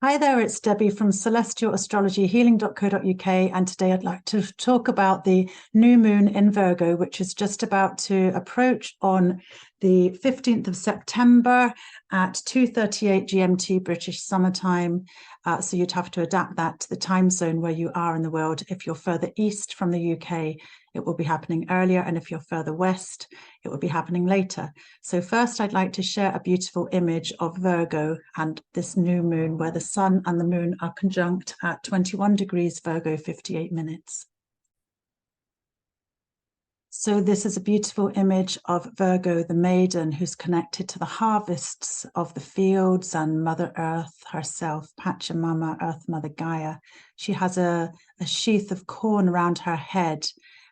Hi there, it's Debbie from celestialastrologyhealing.co.uk, and today I'd like to talk about the new moon in Virgo, which is just about to approach on the 15th of September at 2:38 GMT British summertime. So you'd have to adapt that to the time zone where you are in the world. If you're further east from the UK, it will be happening earlier, and if you're further west, it will be happening later. So first, I'd like to share a beautiful image of Virgo and this new moon where the sun and the moon are conjunct at 21 degrees Virgo, 58 minutes. So this is a beautiful image of Virgo, the maiden, who's connected to the harvests of the fields and Mother Earth herself, Pachamama, Earth Mother Gaia. She has a sheath of corn around her head,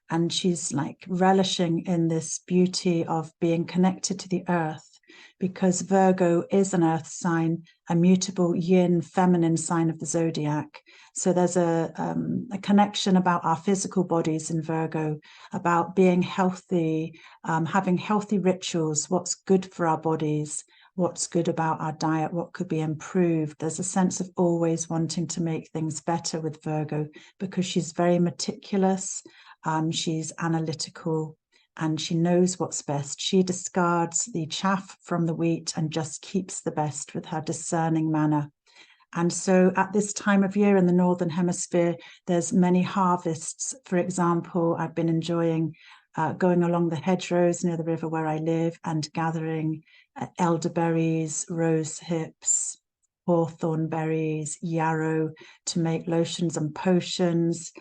and she's like relishing in this beauty of being connected to the earth, because Virgo is an earth sign, a mutable yin feminine sign of the zodiac. So there's a connection about our physical bodies in Virgo, about being healthy, having healthy rituals, what's good for our bodies, what's good about our diet, what could be improved. There's a sense of always wanting to make things better with Virgo, because she's very meticulous. She's analytical, and she knows what's best. She discards the chaff from the wheat and just keeps the best with her discerning manner. And so at this time of year in the Northern Hemisphere, there's many harvests. For example, I've been enjoying going along the hedgerows near the river where I live and gathering elderberries, rose hips, hawthorn berries, yarrow, to make lotions and potions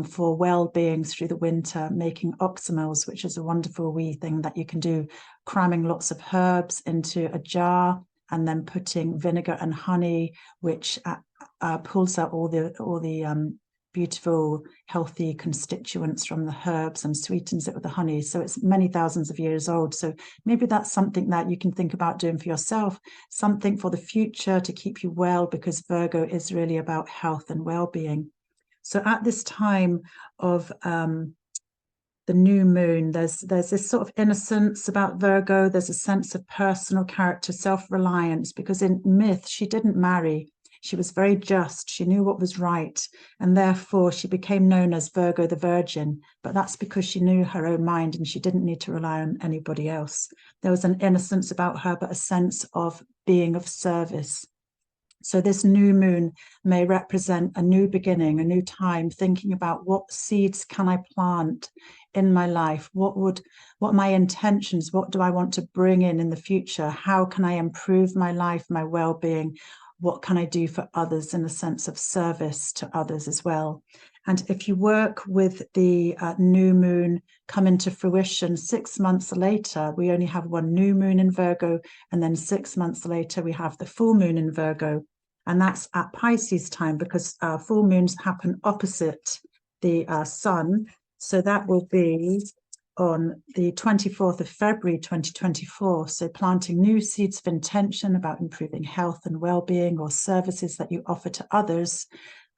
for well-being through the winter, making oxymels, which is a wonderful wee thing that you can do, cramming lots of herbs into a jar and then putting vinegar and honey, which pulls out all the beautiful, healthy constituents from the herbs and sweetens it with the honey. So it's many thousands of years old. So maybe that's something that you can think about doing for yourself, something for the future to keep you well, because Virgo is really about health and well-being. So at this time of the new moon, there's this sort of innocence about Virgo. There's a sense of personal character, self-reliance, because in myth, she didn't marry. She was very just. She knew what was right, and therefore she became known as Virgo the Virgin. But that's because she knew her own mind and she didn't need to rely on anybody else. There was an innocence about her, but a sense of being of service. So this new moon may represent a new beginning, a new time, thinking about what seeds can I plant in my life? What are my intentions? What do I want to bring in the future? How can I improve my life, my well-being? What can I do for others in a sense of service to others as well? And if you work with the new moon come into fruition 6 months later, we only have one new moon in Virgo, and then 6 months later, we have the full moon in Virgo. And that's at Pisces time, because full moons happen opposite the sun. So that will be on the 24th of February 2024. So planting new seeds of intention about improving health and well-being, or services that you offer to others,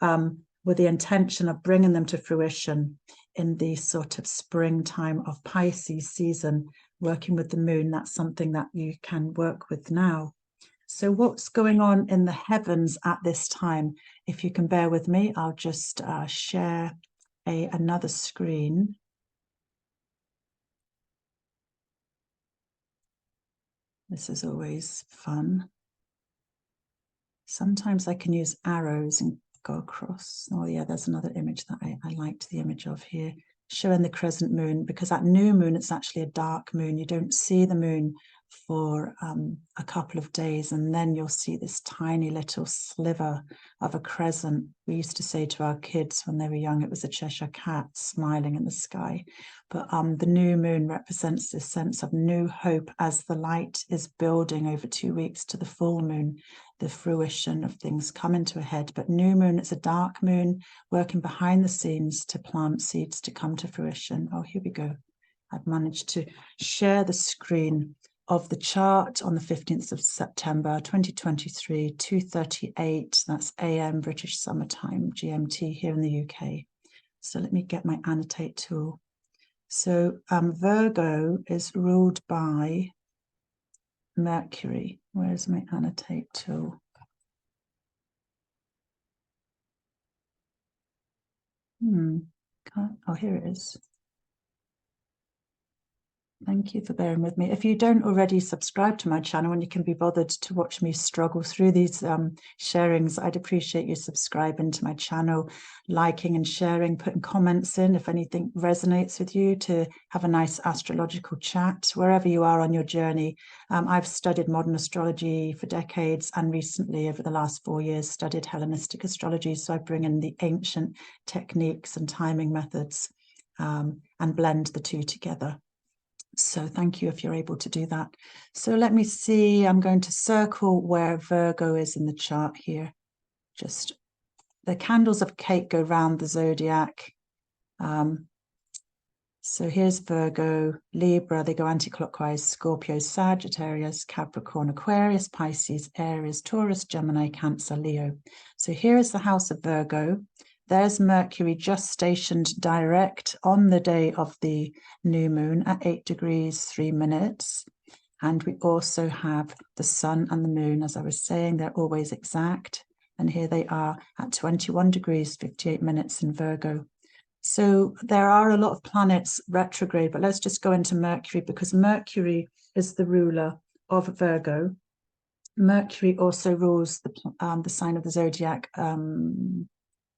with the intention of bringing them to fruition in the sort of springtime of Pisces season, working with the moon. That's something that you can work with now. So what's going on in the heavens at this time? If you can bear with me, I'll just share another screen. This is always fun. Sometimes I can use arrows and go across. Oh yeah, there's another image that I liked the image of here, showing the crescent moon, because at new moon, it's actually a dark moon. You don't see the moon for a couple of days, and then you'll see this tiny little sliver of a crescent. We used to say to our kids when they were young, it was a Cheshire cat smiling in the sky. But the new moon represents this sense of new hope as the light is building over 2 weeks to the full moon, the fruition of things coming to a head. But new moon, it's a dark moon working behind the scenes to plant seeds to come to fruition. Oh, here we go. I've managed to share the screen of the chart on the 15th of September 2023, 2:38, that's AM British summertime, GMT here in the UK. So let me get my annotate tool. So Virgo is ruled by Mercury. Where's my annotate tool? Oh, here it is. Thank you for bearing with me. If you don't already subscribe to my channel and you can be bothered to watch me struggle through these sharings, I'd appreciate you subscribing to my channel, liking and sharing, putting comments in if anything resonates with you, to have a nice astrological chat wherever you are on your journey. I've studied modern astrology for decades, and recently, over the last 4 years, studied Hellenistic astrology. So I bring in the ancient techniques and timing methods and blend the two together. So thank you if you're able to do that. So let me see, I'm going to circle where Virgo is in the chart here. Just the candles of cake go round the zodiac. So here's Virgo, Libra, they go anti-clockwise, Scorpio, Sagittarius, Capricorn, Aquarius, Pisces, Aries, Taurus, Gemini, Cancer, Leo. So here is the house of Virgo. There's Mercury just stationed direct on the day of the new moon at 8 degrees 3 minutes. And we also have the sun and the moon, as I was saying, they're always exact. And here they are at 21 degrees 58 minutes in Virgo. So there are a lot of planets retrograde, but let's just go into Mercury, because Mercury is the ruler of Virgo. Mercury also rules the sign of the zodiac.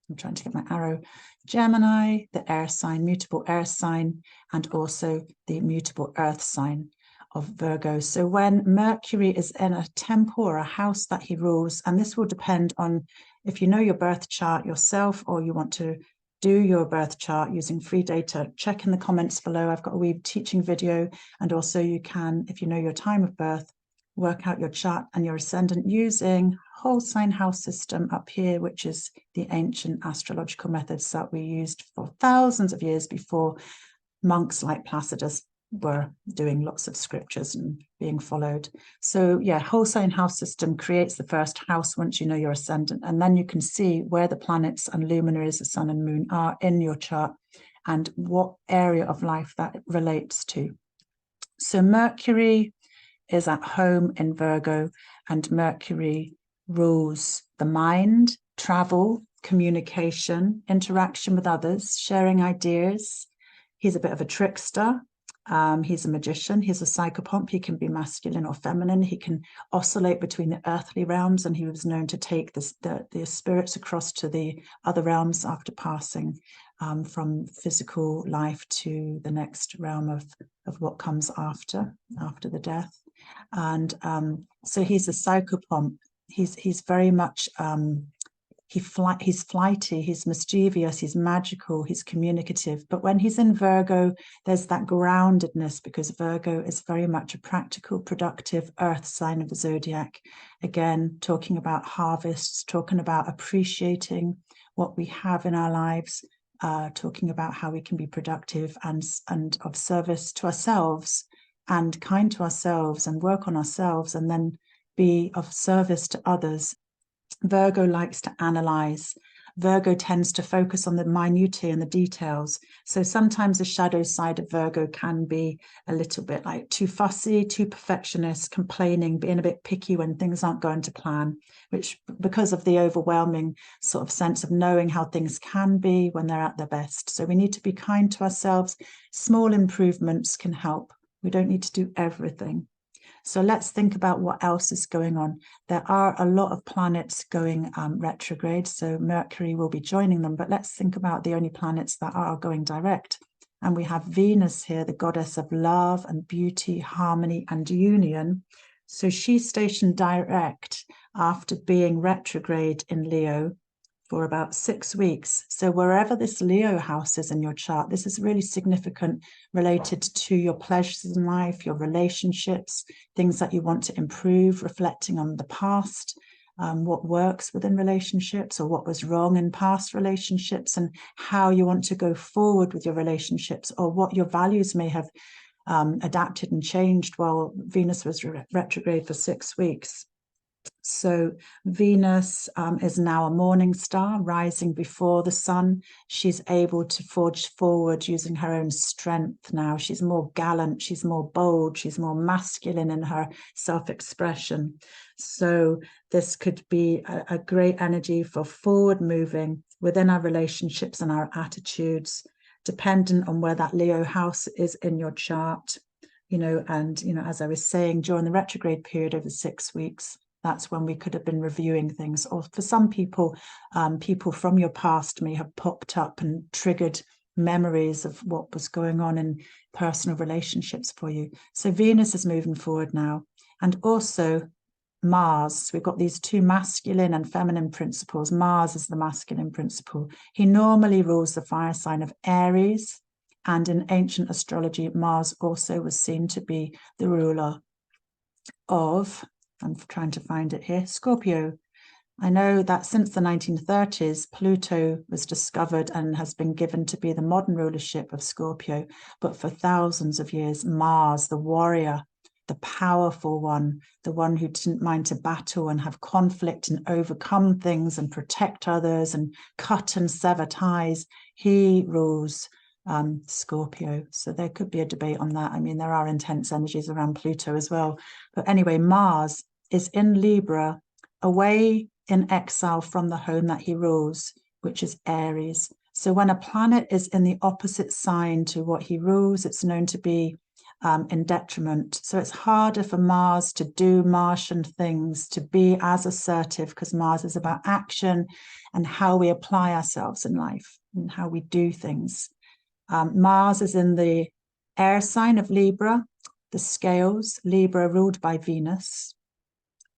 I'm trying to get my arrow. Gemini, the air sign, mutable air sign, and also the mutable earth sign of Virgo. So when Mercury is in a temple or a house that he rules, and this will depend on if you know your birth chart yourself or you want to do your birth chart using free data, check in the comments below. I've got a wee teaching video, and also you can, if you know your time of birth, work out your chart and your ascendant using whole sign house system up here, which is the ancient astrological methods that we used for thousands of years before monks like Placidus were doing lots of scriptures and being followed. So yeah, whole sign house system creates the first house once you know your ascendant, and then you can see where the planets and luminaries, the sun and moon, are in your chart and what area of life that relates to. So Mercury is at home in Virgo, and Mercury rules the mind, travel, communication, interaction with others, sharing ideas. He's a bit of a trickster. He's a magician. He's a psychopomp. He can be masculine or feminine. He can oscillate between the earthly realms, and he was known to take the spirits across to the other realms after passing from physical life to the next realm of what comes after the death. And so he's a psychopomp. He's very much he's flighty, he's mischievous, he's magical, he's communicative. But when he's in Virgo, there's that groundedness, because Virgo is very much a practical, productive earth sign of the zodiac. Again, talking about harvests, talking about appreciating what we have in our lives, talking about how we can be productive and of service to ourselves, and kind to ourselves, and work on ourselves, and then be of service to others. Virgo likes to analyze. Virgo tends to focus on the minutiae and the details. So sometimes the shadow side of Virgo can be a little bit like too fussy, too perfectionist, complaining, being a bit picky when things aren't going to plan, which, because of the overwhelming sort of sense of knowing how things can be when they're at their best. So we need to be kind to ourselves. Small improvements can help. We don't need to do everything. So let's think about what else is going on. There are a lot of planets going retrograde, so Mercury will be joining them, but let's think about the only planets that are going direct. And we have Venus here, the goddess of love and beauty, harmony and union. So she's stationed direct after being retrograde in Leo for about 6 weeks. So wherever this Leo house is in your chart, this is really significant, related to your pleasures in life, your relationships, things that you want to improve, reflecting on the past, what works within relationships or what was wrong in past relationships, and how you want to go forward with your relationships, or what your values may have adapted and changed while Venus was retrograde for 6 weeks. So Venus is now a morning star rising before the sun. She's able to forge forward using her own strength now. She's more gallant, she's more bold, she's more masculine in her self-expression. So this could be a great energy for forward moving within our relationships and our attitudes, dependent on where that Leo house is in your chart. And as I was saying, during the retrograde period over 6 weeks, that's when we could have been reviewing things. Or for some people, people from your past may have popped up and triggered memories of what was going on in personal relationships for you. So Venus is moving forward now. And also Mars. We've got these two masculine and feminine principles. Mars is the masculine principle. He normally rules the fire sign of Aries. And in ancient astrology, Mars also was seen to be the ruler of, I'm trying to find it here, Scorpio. I know that since the 1930s, Pluto was discovered and has been given to be the modern rulership of Scorpio. But for thousands of years, Mars, the warrior, the powerful one, the one who didn't mind to battle and have conflict and overcome things and protect others and cut and sever ties, he rules Scorpio. So there could be a debate on that. I mean, there are intense energies around Pluto as well. But anyway, Mars is in Libra, away in exile from the home that he rules, which is Aries. So when a planet is in the opposite sign to what he rules, it's known to be in detriment. So it's harder for Mars to do Martian things, to be as assertive, because Mars is about action and how we apply ourselves in life and how we do things. Mars is in the air sign of Libra, the scales, Libra ruled by Venus.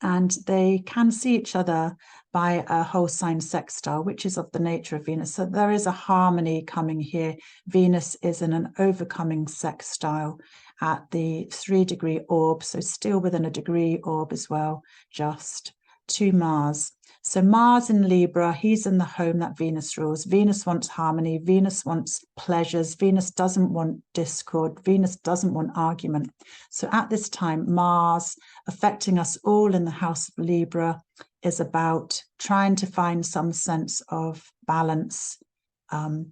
And they can see each other by a whole sign sextile, which is of the nature of Venus. So there is a harmony coming here. Venus is in an overcoming sextile at the 3-degree orb, so still within a degree orb as well, just to Mars. So Mars in Libra, he's in the home that Venus rules. Venus wants harmony. Venus wants pleasures. Venus doesn't want discord. Venus doesn't want argument. So at this time, Mars, affecting us all in the house of Libra, is about trying to find some sense of balance,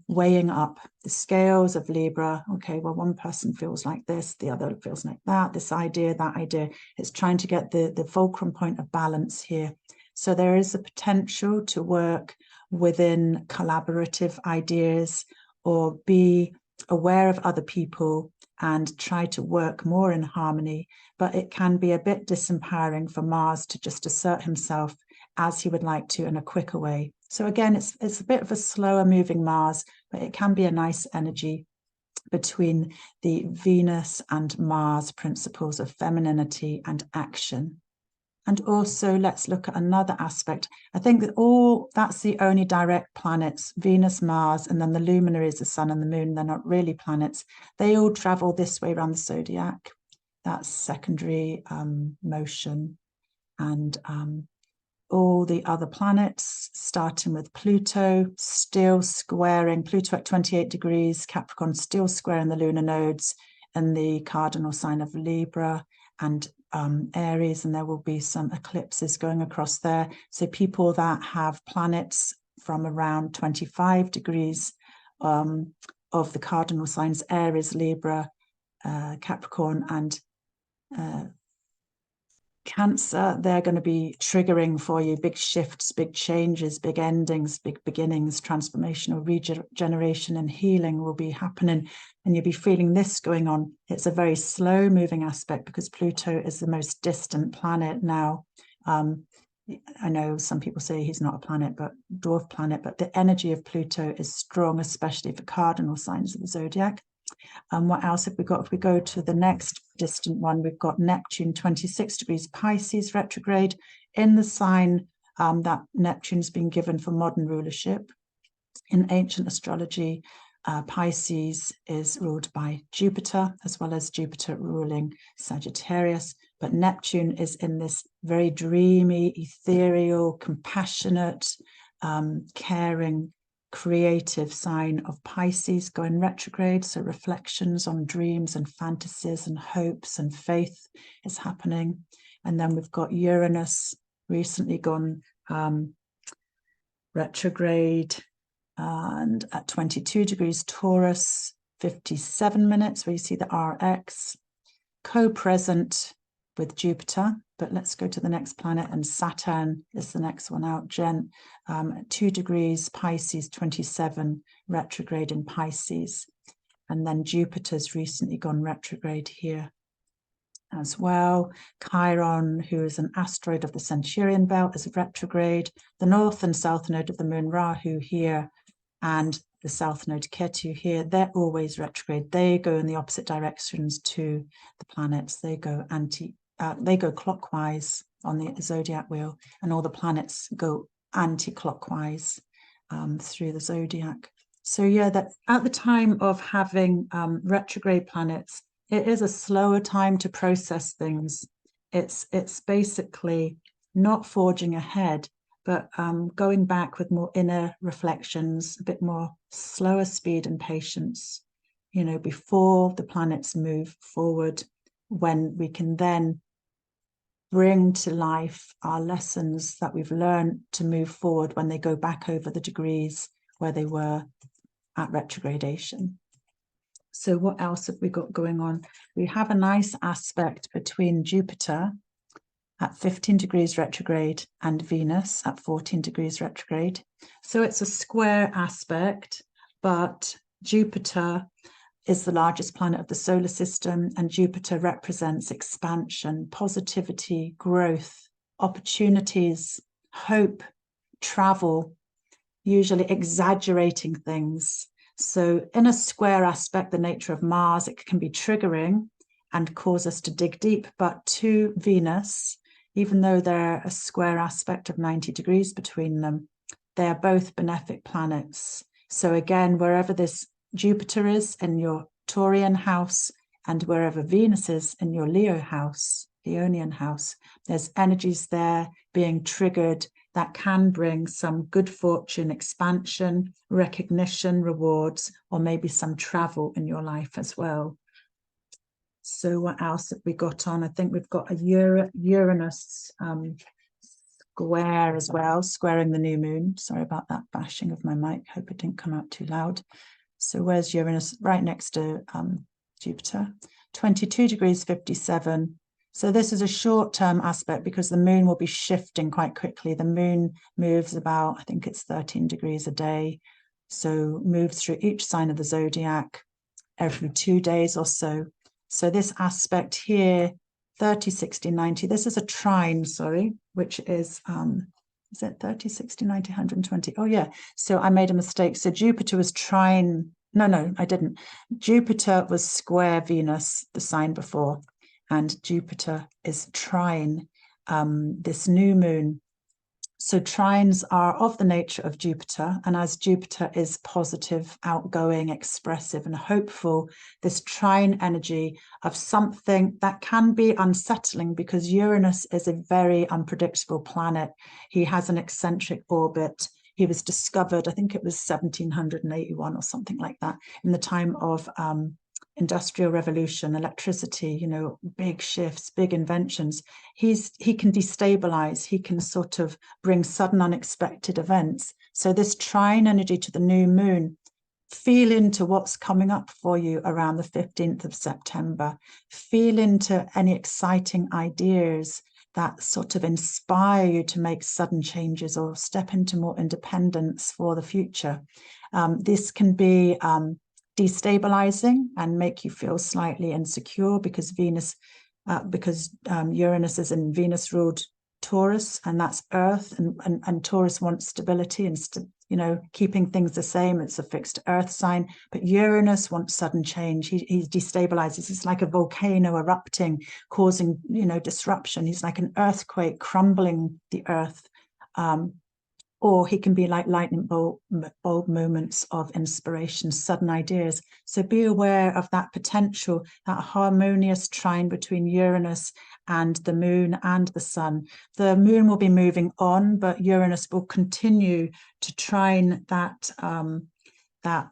weighing up the scales of Libra. Okay, well, one person feels like this, the other feels like that, this idea, that idea. It's trying to get the fulcrum point of balance here. So there is a potential to work within collaborative ideas or be aware of other people and try to work more in harmony. But it can be a bit disempowering for Mars to just assert himself as he would like to in a quicker way. So again, it's a bit of a slower moving Mars, but it can be a nice energy between the Venus and Mars principles of femininity and action. And also, let's look at another aspect. I think that that's the only direct planets, Venus, Mars, and then the luminaries, the sun and the moon. They're not really planets. They all travel this way around the zodiac. That's secondary motion. And all the other planets, starting with Pluto, still squaring, Pluto at 28 degrees, Capricorn still squaring the lunar nodes and the cardinal sign of Libra and Aries, and there will be some eclipses going across there. So people that have planets from around 25 degrees of the cardinal signs, Aries, Libra, Capricorn, and Cancer, they're going to be triggering for you big shifts, big changes, big endings, big beginnings, transformational regeneration and healing will be happening. And you'll be feeling this going on. It's a very slow moving aspect because Pluto is the most distant planet now. I know some people say he's not a planet, but dwarf planet, but the energy of Pluto is strong, especially for cardinal signs of the zodiac. What else have we got? If we go to the next distant one, we've got Neptune, 26 degrees Pisces retrograde in the sign that Neptune's been given for modern rulership. In ancient astrology, Pisces is ruled by Jupiter, as well as Jupiter ruling Sagittarius. But Neptune is in this very dreamy, ethereal, compassionate, caring, creative sign of Pisces going retrograde. So reflections on dreams and fantasies and hopes and faith is happening. And then we've got Uranus recently gone retrograde, and at 22 degrees Taurus, 57 minutes, where you see the RX, co-present with Jupiter. But let's go to the next planet, and Saturn is the next one out, 2 degrees Pisces, 27, retrograde in Pisces. And then Jupiter's recently gone retrograde here as well. Chiron, who is an asteroid of the Centurion belt, is retrograde. The north and south node of the moon Rahu here, and the south node Ketu here, they're always retrograde. They go in the opposite directions to the planets. They go clockwise on the zodiac wheel, and all the planets go anti-clockwise through the zodiac. So yeah, that at the time of having retrograde planets, it is a slower time to process things. It's basically not forging ahead, but going back with more inner reflections, a bit more slower speed and patience, you know, before the planets move forward, when we can then bring to life our lessons that we've learned to move forward when they go back over the degrees where they were at retrogradation. So what else have we got going on? We have a nice aspect between Jupiter at 15 degrees retrograde and Venus at 14 degrees retrograde. So it's a square aspect, but Jupiter is the largest planet of the solar system, and Jupiter represents expansion, positivity, growth, opportunities, hope, travel, usually exaggerating things. So in a square aspect, the nature of Mars, it can be triggering and cause us to dig deep, but to Venus, even though they're a square aspect of 90 degrees between them, they are both benefic planets. So again, wherever this Jupiter is in your Taurian house, and wherever Venus is in your Leo house, the Ionian house, there's energies there being triggered that can bring some good fortune, expansion, recognition, rewards, or maybe some travel in your life as well. So what else have we got on? I think we've got a Uranus square as well, squaring the new moon. Sorry about that bashing of my mic. Hope it didn't come out too loud. So where's Uranus? Right next to Jupiter. 22 degrees 57. So this is a short-term aspect because the moon will be shifting quite quickly. The moon moves about, I think it's 13 degrees a day. So moves through each sign of the zodiac every 2 days or so. So this aspect here, 30, 60, 90, this is a trine, sorry, which is it 30, 60, 90, 120? Oh, yeah. So I made a mistake. So Jupiter was trine. No, I didn't. Jupiter was square Venus, the sign before, and Jupiter is trine this new moon. So trines are of the nature of Jupiter, and as Jupiter is positive, outgoing, expressive, and hopeful, this trine energy of something that can be unsettling because Uranus is a very unpredictable planet. He has an eccentric orbit. He was discovered, I think it was 1781 or something like that, in the time of industrial revolution, electricity, you know, big shifts, big inventions. He can destabilize, he can sort of bring sudden unexpected events. So this trine energy to the new moon, feel into what's coming up for you around the 15th of September. Feel into any exciting ideas that sort of inspire you to make sudden changes or step into more independence for the future. This can be destabilizing and make you feel slightly insecure because Uranus is in Venus ruled Taurus, and that's Earth, and Taurus wants stability and you know, keeping things the same. It's a fixed Earth sign, but Uranus wants sudden change. He destabilizes. It's like a volcano erupting, causing, you know, disruption. He's like an earthquake crumbling the Earth. Or he can be like lightning bolt moments of inspiration, sudden ideas. So be aware of that potential, that harmonious trine between Uranus and the moon and the sun. The moon will be moving on, but Uranus will continue to trine that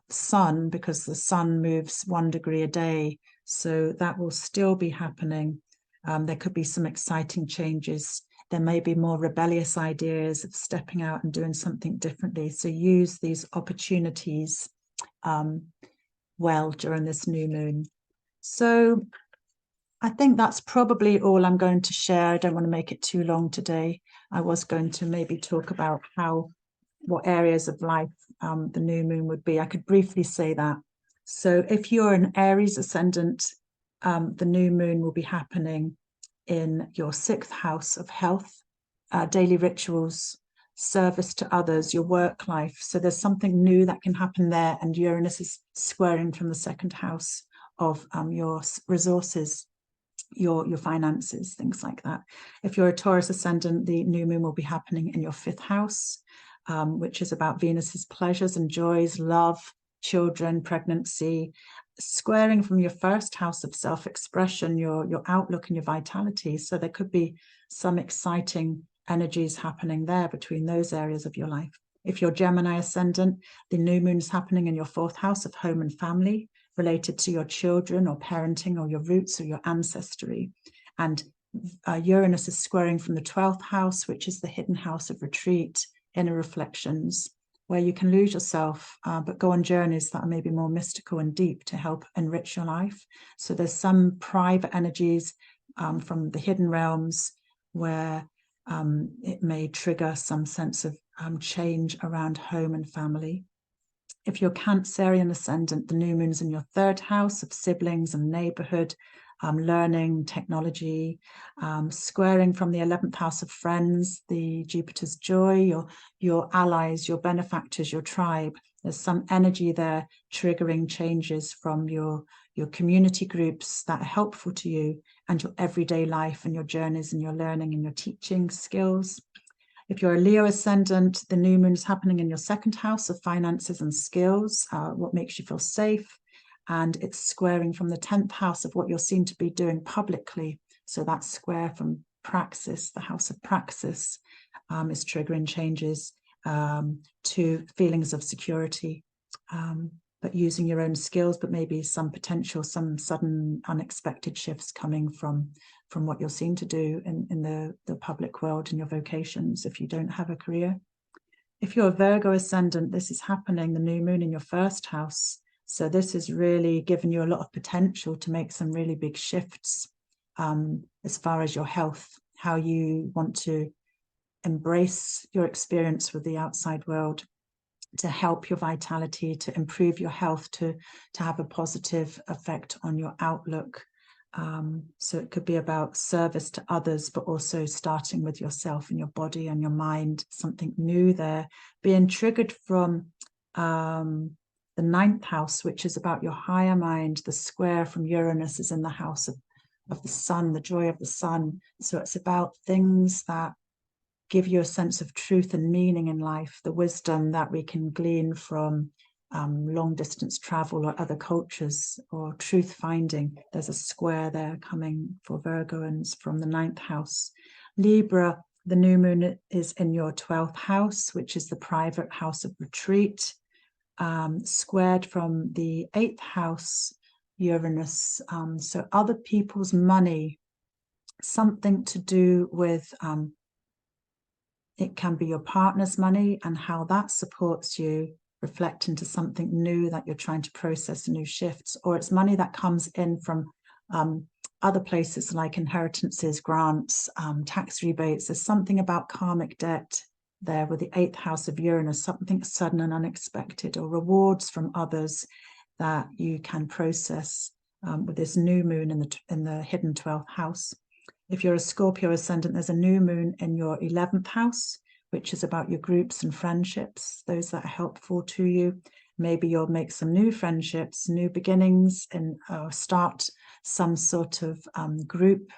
sun, because the sun moves 1 degree a day. So that will still be happening. There could be some exciting changes there may be more rebellious ideas of stepping out and doing something differently. So use these opportunities well during this new moon. So I think that's probably all I'm going to share. I don't want to make it too long today. I was going to maybe talk about what areas of life the new moon would be. I could briefly say that. So if you're an Aries ascendant, the new moon will be happening in your 6th house of health, daily rituals, service to others, your work life. So there's something new that can happen there, and Uranus is squaring from the 2nd house of your resources, your finances, things like that. If you're a Taurus ascendant, the new moon will be happening in your 5th house, which is about Venus's pleasures and joys, love, children, pregnancy, squaring from your 1st house of self-expression, your outlook and your vitality. So there could be some exciting energies happening there between those areas of your life. If you're Gemini ascendant, the new moon is happening in your 4th house of home and family, related to your children or parenting or your roots or your ancestry. And Uranus is squaring from the 12th house, which is the hidden house of retreat, inner reflections, where you can lose yourself, but go on journeys that are maybe more mystical and deep to help enrich your life. So there's some private energies from the hidden realms where it may trigger some sense of change around home and family. If you're Cancerian ascendant, the new moon is in your 3rd house of siblings and neighborhood, learning, technology, squaring from the 11th house of friends, the Jupiter's joy, your allies, your benefactors, your tribe. There's some energy there triggering changes from your community groups that are helpful to you and your everyday life and your journeys and your learning and your teaching skills. If you're a Leo ascendant, the new moon is happening in your 2nd house of finances and skills, what makes you feel safe. And it's squaring from the 10th house of what you're seen to be doing publicly. So that square from praxis, the house of praxis, is triggering changes to feelings of security, but using your own skills, but maybe some potential, some sudden unexpected shifts coming from what you're seen to do in the public world and your vocations if you don't have a career. If you're a Virgo ascendant, this is happening, the new moon in your 1st house. So this is really giving you a lot of potential to make some really big shifts as far as your health, how you want to embrace your experience with the outside world, to help your vitality, to improve your health, to have a positive effect on your outlook. So it could be about service to others, but also starting with yourself and your body and your mind, something new there, being triggered from the 9th house, which is about your higher mind. The square from Uranus is in the house of the sun, the joy of the sun. So it's about things that give you a sense of truth and meaning in life, the wisdom that we can glean from long distance travel or other cultures, or truth finding. There's a square there coming for Virgoans from the 9th house. Libra, the new moon is in your 12th house, which is the private house of retreat, squared from the 8th house, Uranus. So other people's money, something to do with it can be your partner's money and how that supports you, reflect into something new that you're trying to process, new shifts, or it's money that comes in from other places like inheritances, grants, tax rebates. There's something about karmic debt there with the 8th house of Uranus, something sudden and unexpected, or rewards from others that you can process with this new moon in the hidden 12th house. If you're a Scorpio ascendant, there's a new moon in your 11th house, which is about your groups and friendships, those that are helpful to you. Maybe you'll make some new friendships, new beginnings, and start some sort of group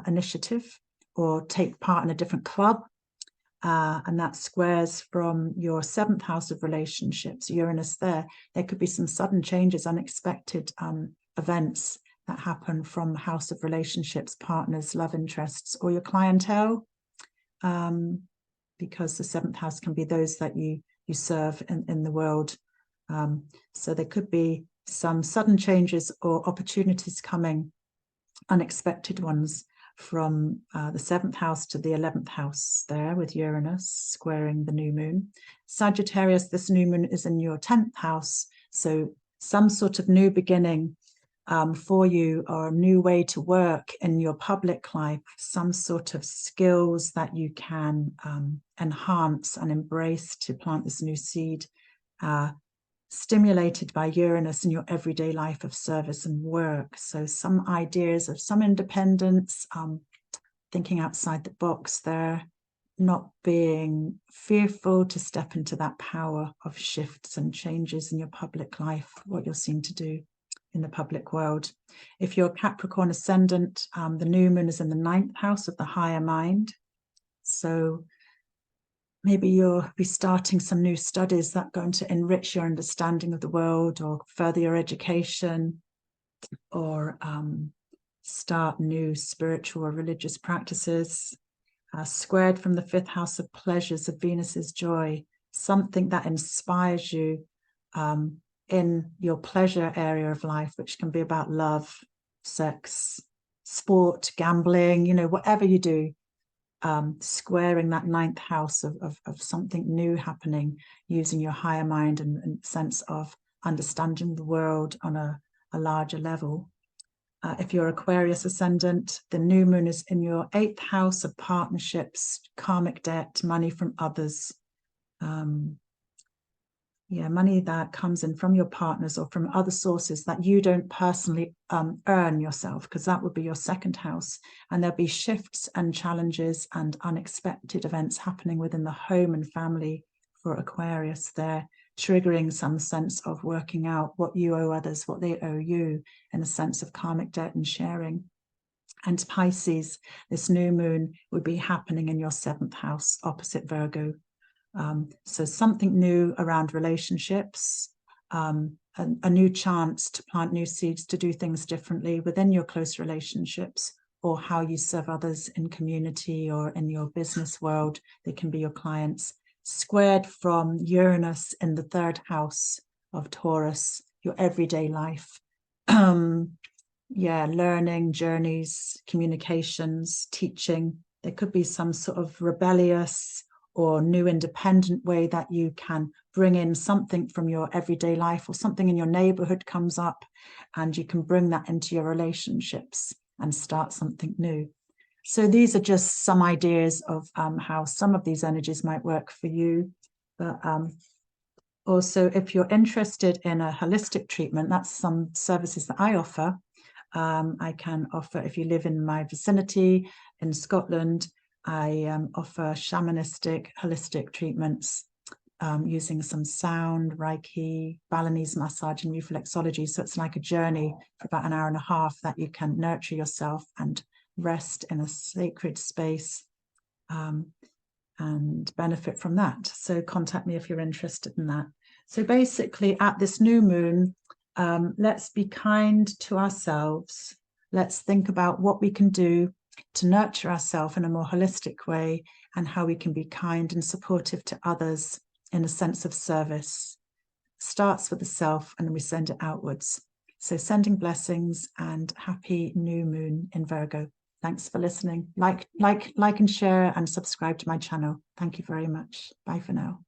initiative, or take part in a different club. And that squares from your 7th house of relationships, Uranus there. There could be some sudden changes, unexpected events that happen from the house of relationships, partners, love interests, or your clientele, because the 7th house can be those that you serve in the world. So there could be some sudden changes or opportunities coming, unexpected ones, from the 7th house to the 11th house there, with Uranus squaring the new moon. Sagittarius, this new moon is in your 10th house, so some sort of new beginning for you, or a new way to work in your public life, some sort of skills that you can enhance and embrace to plant this new seed, stimulated by Uranus in your everyday life of service and work. So some ideas of some independence, thinking outside the box there, not being fearful to step into that power of shifts and changes in your public life, what you're seen to do in the public world. If you're Capricorn ascendant, the new moon is in the 9th house of the higher mind. So maybe you'll be starting some new studies that are going to enrich your understanding of the world, or further your education, or start new spiritual or religious practices. Squared from the 5th house of pleasures of Venus's joy, something that inspires you in your pleasure area of life, which can be about love, sex, sport, gambling, whatever you do. Squaring that 9th house of something new happening, using your higher mind and sense of understanding the world on a larger level. If you're Aquarius ascendant, the new moon is in your 8th house of partnerships, karmic debt, money from others. Money that comes in from your partners or from other sources that you don't personally earn yourself, because that would be your 2nd house. And there'll be shifts and challenges and unexpected events happening within the home and family for Aquarius there, triggering some sense of working out what you owe others, what they owe you, in a sense of karmic debt and sharing. And Pisces, this new moon would be happening in your 7th house, opposite Virgo. So something new around relationships, a new chance to plant new seeds, to do things differently within your close relationships, or how you serve others in community or in your business world. They can be your clients. Squared from Uranus in the 3rd house of Taurus, your everyday life. Learning, journeys, communications, teaching. There could be some sort of rebellious or new independent way that you can bring in something from your everyday life, or something in your neighborhood comes up and you can bring that into your relationships and start something new. So these are just some ideas of how some of these energies might work for you. But also, if you're interested in a holistic treatment, that's some services that I offer. I can offer, if you live in my vicinity in Scotland, I offer shamanistic, holistic treatments using some sound, Reiki, Balinese massage, and reflexology. So it's like a journey for about an hour and a half that you can nurture yourself and rest in a sacred space and benefit from that. So contact me if you're interested in that. So basically, at this new moon, let's be kind to ourselves. Let's think about what we can do to nurture ourselves in a more holistic way, and how we can be kind and supportive to others in a sense of service. Starts with the self, and then we send it outwards. So sending blessings, and happy new moon in Virgo. Thanks for listening. Like and share and subscribe to my channel. Thank you very much. Bye for now.